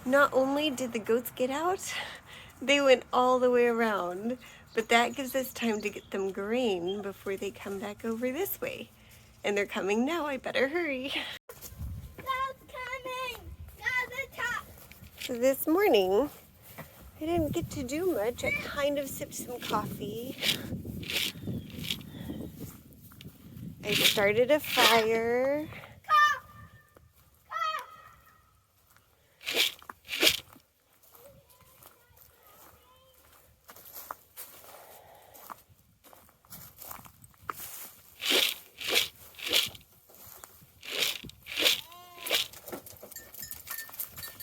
Not only did the goats get out, they went all the way around, but that gives us time to get them grain before they come back over this way. And they're coming now, I better hurry. Goats coming! Go to the top! So this morning, I didn't get to do much. I kind of sipped some coffee. I started a fire.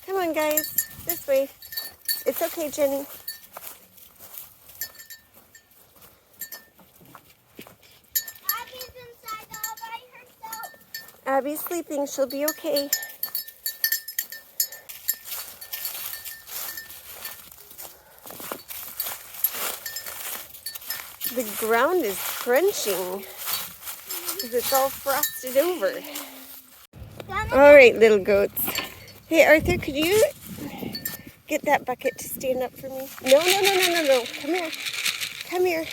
Come on, guys, this way. It's okay, Jenny. Abby's inside all by herself. Abby's sleeping. She'll be okay. The ground is crunching because it's all frosted over. All right, little goats. Hey, Arthur, could you get that bucket to stand up for me? No. Come here. Come here.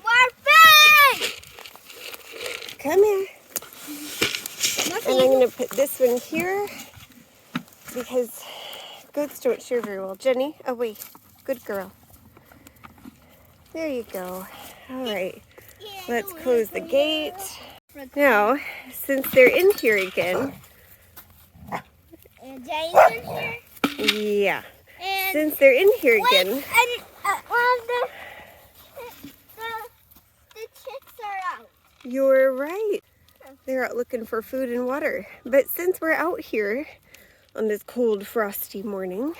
Morphin! Come here. And I'm going to put this one here because goats don't share very well. Jenny, away. Good girl. There you go. All right. Let's close the gate. Now, since they're in here again. And Jay's in here. Yeah. And Since they're in here again. and the chicks are out. You're right. They're out looking for food and water. But since we're out here on this cold, frosty morning,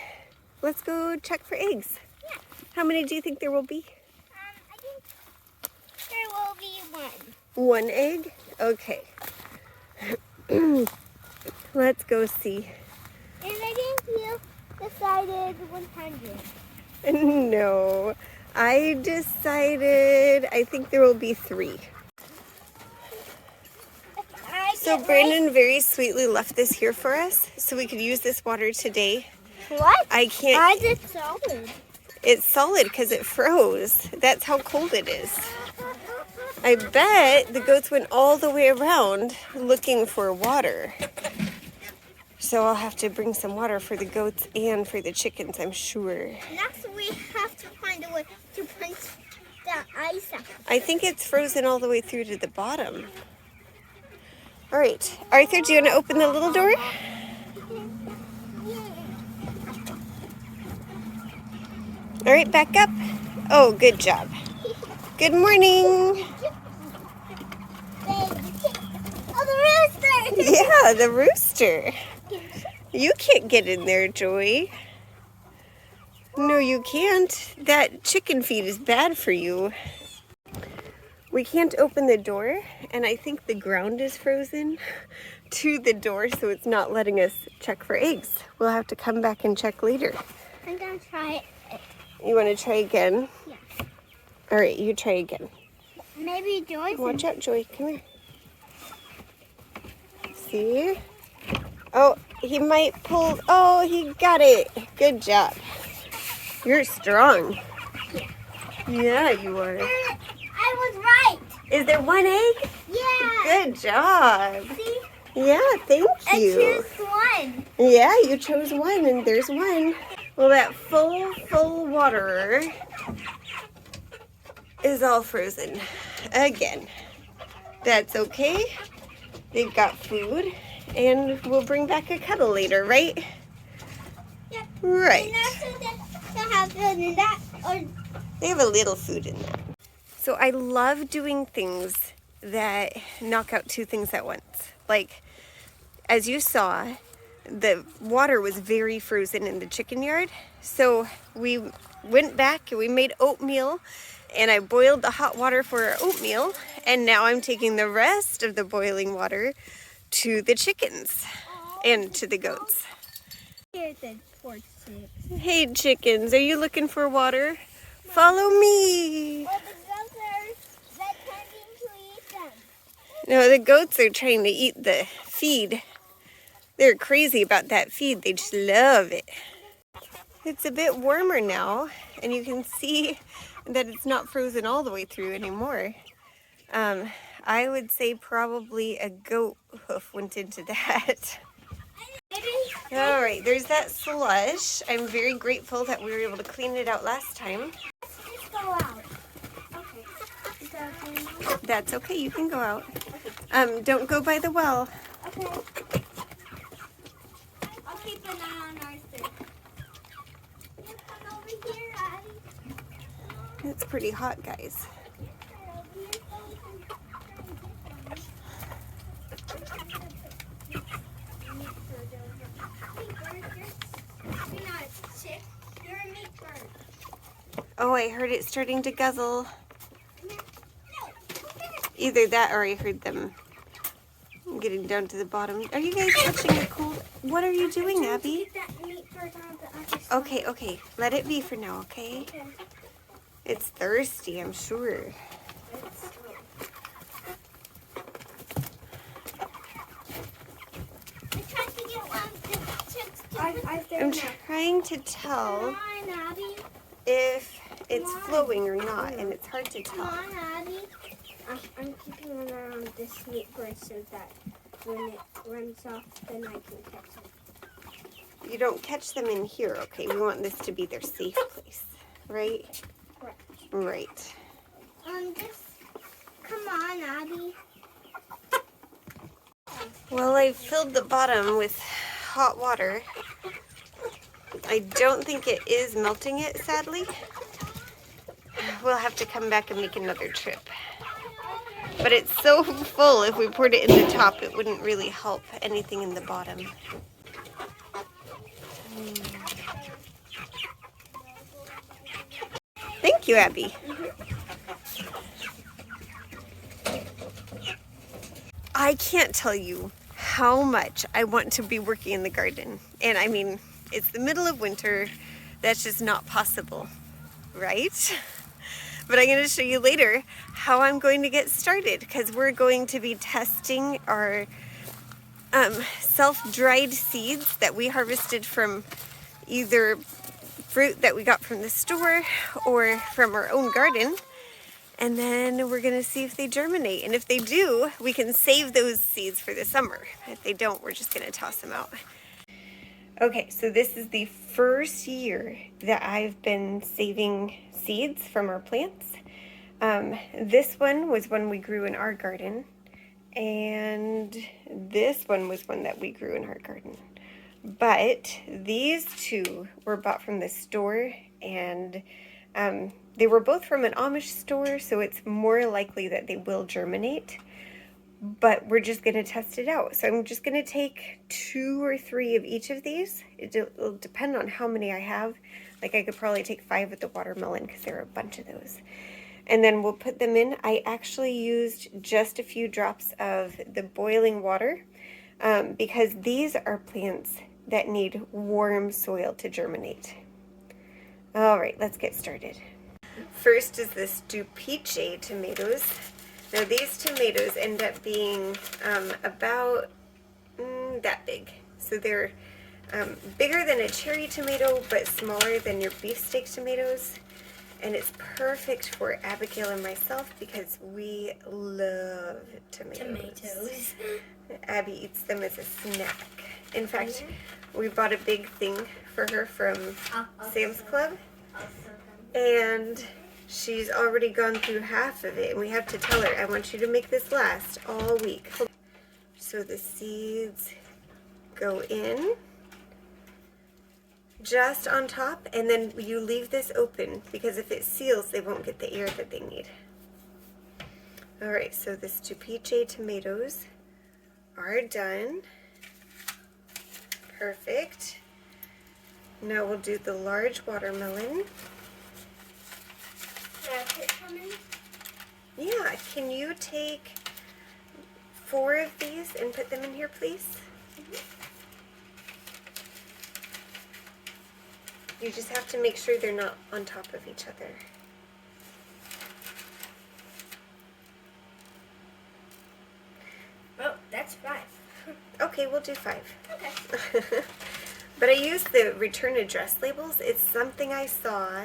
let's go check for eggs. Yeah. How many do you think there will be? I think there will be one. One egg? Okay. Let's go see. And I think you decided 100. No, I decided I think there will be 3. So Brandon very sweetly left this here for us so we could use this water today. What? I can't. Why is it solid? It's solid because it froze. That's how cold it is. I bet the goats went all the way around looking for water. So I'll have to bring some water for the goats and for the chickens, I'm sure. Next we have to find a way to punch the ice out. I think it's frozen all the way through to the bottom. All right, Arthur, do you want to open the little door? All right, back up. Oh, good job. Good morning. Oh, the rooster! Yeah, the rooster. You can't get in there, Joey. No, you can't. That chicken feed is bad for you. We can't open the door, and I think the ground is frozen to the door, so it's not letting us check for eggs. We'll have to come back and check later. I'm gonna try it. You want to try again? Yeah. All right, you try again. Maybe Joyce. Watch out, Joey. Come here. See? Oh, he might pull. Oh, he got it. Good job. You're strong. Yeah, you are. I was right. Is there one egg? Yeah. Good job. See? Yeah, thank you. I choose one. Yeah, you chose one, and there's one. Well, that full waterer is all frozen again. That's okay. They've got food, and we'll bring back a cuddle later, right? Yep. Right. And also they have food in that. Or They have a little food in there. So I love doing things that knock out 2 things at once. Like, as you saw, the water was very frozen in the chicken yard. So we went back and we made oatmeal, and I boiled the hot water for our oatmeal. And now I'm taking the rest of the boiling water to the chickens and to the goats. here's the pork chips. Hey chickens, are you looking for water? Follow me. Well, the goats are pretending to eat them. No, the goats are trying to eat the feed They're crazy about that feed. They just love it. It's a bit warmer now, and you can see that it's not frozen all the way through anymore. I would say probably a goat hoof went into that. All right, there's that slush. I'm very grateful that we were able to clean it out last time. Let's go out. Okay. Is that okay now? That's okay, you can go out. Don't go by the well. Okay. I'll keep an eye on Arthur. You come over here, Abby. It's pretty hot, guys. Oh, I heard it starting to guzzle. Either that or I heard them getting down to the bottom. Are you guys touching the cold? What are you doing, Abby? Okay, okay. Let it be for now, okay? It's thirsty, I'm sure. I'm trying to tell if it's flowing or not, and it's hard to tell. Come on, Abby. I'm keeping an eye on this meat bird so that when it runs off, then I can catch it. You don't catch them in here, okay? We want this to be their safe place, right? Correct. Right. Just come on, Abby. Well, I've filled the bottom with hot water. I don't think it is melting it, sadly. We'll have to come back and make another trip. But it's so full, if we poured it in the top, it wouldn't really help anything in the bottom. Thank you, Abby. I can't tell you how much I want to be working in the garden. And I mean, it's the middle of winter. That's just not possible, right? But I'm going to show you later how I'm going to get started, because we're going to be testing our self-dried seeds that we harvested from either fruit that we got from the store or from our own garden. And then we're going to see if they germinate. And if they do, we can save those seeds for the summer. If they don't, we're just going to toss them out. Okay, so this is the first year that I've been saving seeds from our plants. This one was one we grew in our garden, and this one was one that we grew in our garden. But these two were bought from the store, and they were both from an Amish store, so it's more likely that they will germinate. But we're just going to test it out. So I'm just going to take 2 or 3 of each of these. It'll depend on how many I have. Like I could probably take 5 with the watermelon because there are a bunch of those. And then we'll put them in. I actually used just a few drops of the boiling water because these are plants that need warm soil to germinate. All right, let's get started. First is the Stupice tomatoes. Now these tomatoes end up being about that big. So they're bigger than a cherry tomato, but smaller than your beefsteak tomatoes. And it's perfect for Abigail and myself because we love tomatoes. Abby eats them as a snack. In fact, we bought a big thing for her from Sam's Club. And she's already gone through half of it, and we have to tell her, I want you to make this last all week. So the seeds go in just on top, and then you leave this open because if it seals, they won't get the air that they need. All right, so the Stupice tomatoes are done. Perfect. Now we'll do the large watermelon. Yeah, can you take 4 of these and put them in here, please? You just have to make sure they're not on top of each other. Oh, that's 5. Okay, we'll do 5. Okay. But I used the return address labels. It's something I saw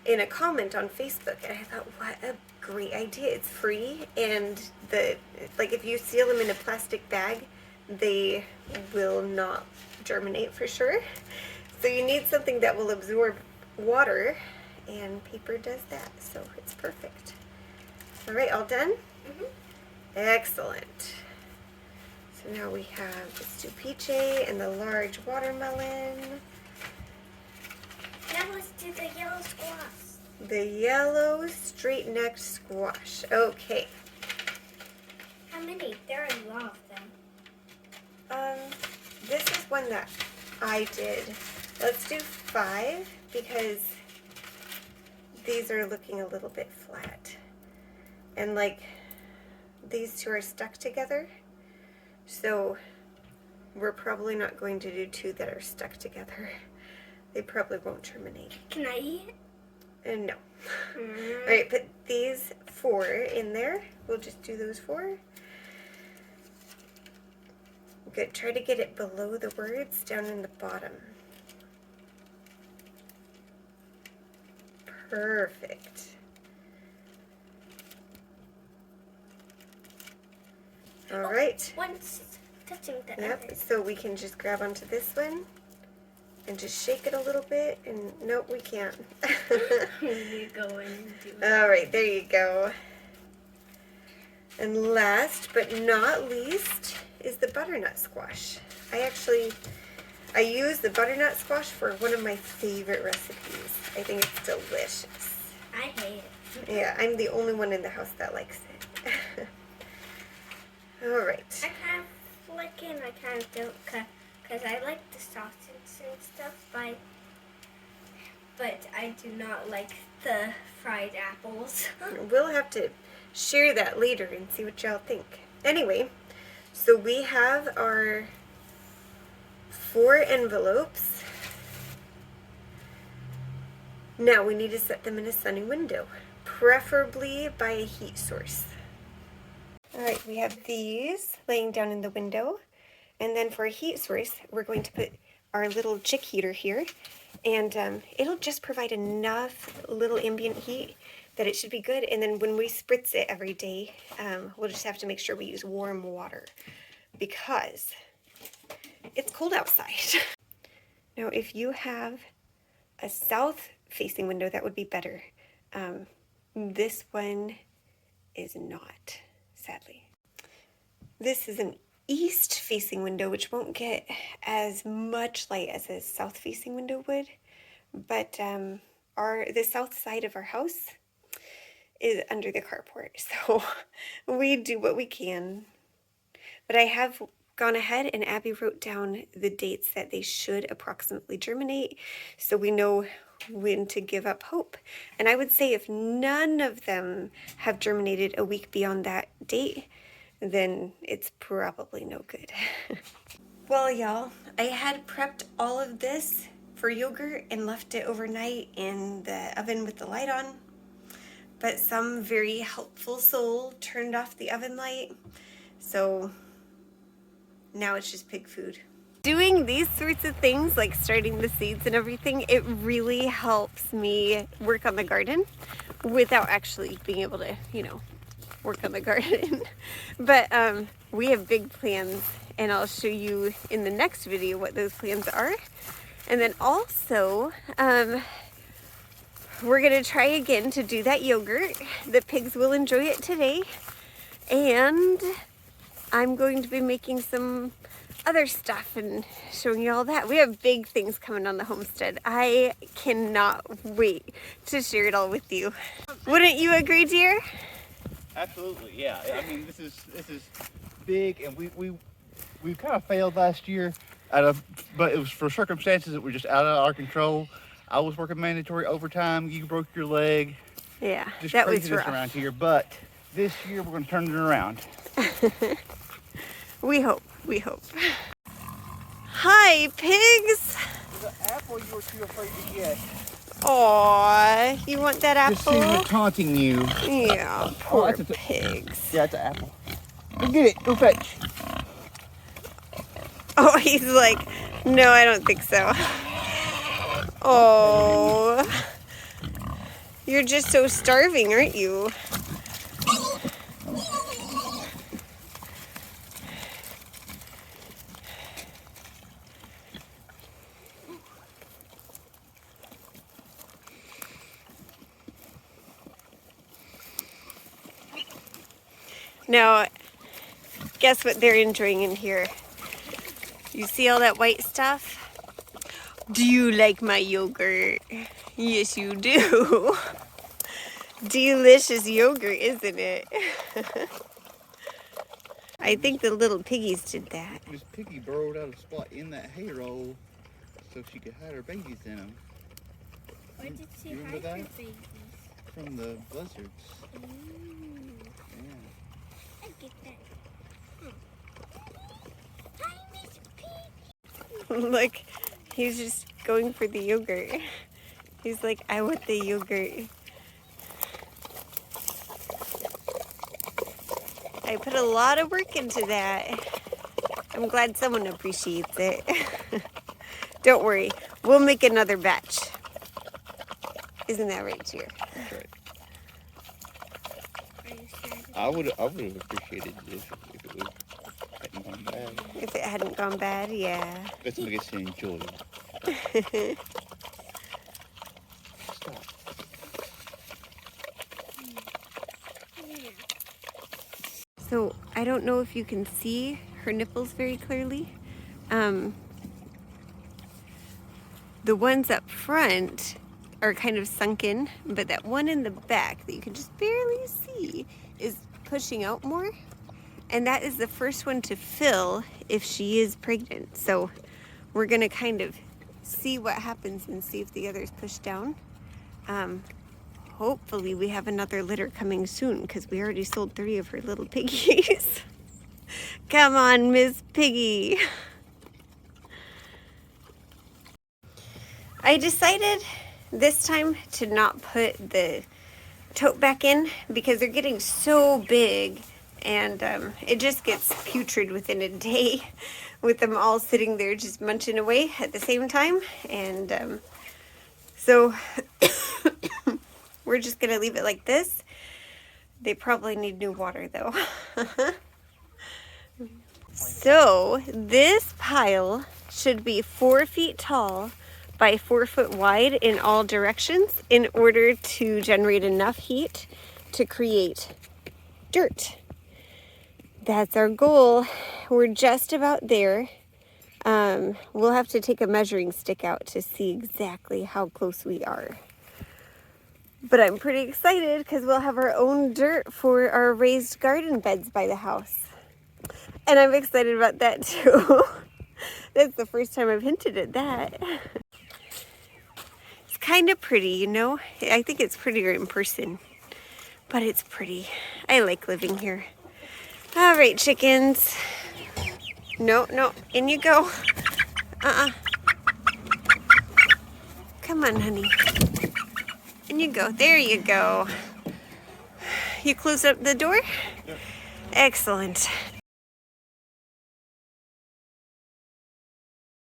in a comment on Facebook, and I thought, what a great idea. It's free, and if you seal them in a plastic bag, they will not germinate for sure. So you need something that will absorb water, and paper does that, so it's perfect. All right, all done? Mm-hmm. Excellent. So now we have the stupiche and the large watermelon. Now let's do the yellow squash. The yellow straight-necked squash. Okay. How many? There are a lot of them. This is one that I did. Let's do 5 because these are looking a little bit flat. And like these two are stuck together. So we're probably not going to do 2 that are stuck together. They probably won't germinate. Can I eat? No. All right, put these 4 in there. We'll just do those 4. Good. Try to get it below the words, down in the bottom. Perfect. All right. One's touching the Yep. other. So we can just grab onto this one and just shake it a little bit. And nope, we can't. You go and do it. All right, there you go. And last but not least is the butternut squash. I use the butternut squash for one of my favorite recipes. I think it's delicious. I hate it. Yeah, I'm the only one in the house that likes it. All right. I kind of like it and I kind of don't because I like the sausage and stuff, but I do not like the fried apples. We'll have to share that later and see what y'all think. Anyway, so we have our 4 envelopes. Now we need to set them in a sunny window, preferably by a heat source. All right, we have these laying down in the window. And then for a heat source, we're going to put our little chick heater here. And it'll just provide enough little ambient heat that it should be good. And then when we spritz it every day, we'll just have to make sure we use warm water because it's cold outside. Now, if you have a south-facing window, that would be better. This one is not, sadly. This is an east-facing window, which won't get as much light as a south-facing window would. But the south side of our house is under the carport, so we do what we can. But I have gone ahead and Abby wrote down the dates that they should approximately germinate, so we know when to give up hope. And I would say if none of them have germinated a week beyond that date, then it's probably no good. Well, y'all, I had prepped all of this for yogurt and left it overnight in the oven with the light on. But some very helpful soul turned off the oven light, so now it's just pig food. Doing these sorts of things, like starting the seeds and everything, it really helps me work on the garden without actually being able to, work on the garden. But we have big plans, and I'll show you in the next video what those plans are. And then also, we're gonna try again to do that yogurt. The pigs will enjoy it today. And I'm going to be making some other stuff and showing you all that. We have big things coming on the homestead. I cannot wait to share it all with you. Wouldn't you agree, dear? Absolutely, yeah. I mean, this is big, and we kind of failed last year but it was for circumstances that were just out of our control. I was working mandatory overtime. You broke your leg. Yeah, just that was craziness rough around here. But this year we're going to turn it around. We hope. We hope. Hi, pigs. The apple you were too afraid to get. Aw, you want that apple? Just seeing her taunting you. Yeah, poor that's pigs. Yeah, it's an apple. Go get it. Go fetch. Oh, he's like, no, I don't think so. Oh, you're just so starving, aren't you? Now, guess what they're enjoying in here? You see all that white stuff? Do you like my yogurt? Yes, you do. Delicious yogurt, isn't it? I think the little piggies did that. This piggy burrowed out a spot in that hay roll so she could hide her babies in them. Where did she Remember hide that? her babies? From the blizzards. Yeah. I get that. Hi, Miss Pig. Look, he's just going for the yogurt. He's like, I want the yogurt. I put a lot of work into that. I'm glad someone appreciates it. Don't worry, we'll make another batch. Isn't that right, Cheer? That's right. Are you sad? I would have appreciated this if it was hadn't gone bad. If it hadn't gone bad, yeah. That's what I guess to enjoy. Stop. Yeah. So I don't know if you can see her nipples very clearly. The ones up front are kind of sunken, but that one in the back that you can just barely see is pushing out more. And that is the first one to fill if she is pregnant. So we're gonna kind of see what happens and see if the others push down. Hopefully we have another litter coming soon because we already sold 3 of her little piggies. Come on, Miss Piggy. I decided this time to not put the tote back in because they're getting so big and it just gets putrid within a day with them all sitting there just munching away at the same time. And so we're just gonna leave it like this. They probably need new water though. So this pile should be 4 feet tall by 4 foot wide in all directions in order to generate enough heat to create dirt. That's our goal. We're just about there. We'll have to take a measuring stick out to see exactly how close we are. But I'm pretty excited because we'll have our own dirt for our raised garden beds by the house. And I'm excited about that too. That's the first time I've hinted at that. It's kind of pretty, you know? I think it's prettier in person, but it's pretty. I like living here. All right, chickens. No, in you go. Come on, honey. In you go. There you go. You close up the door? Yep. Excellent.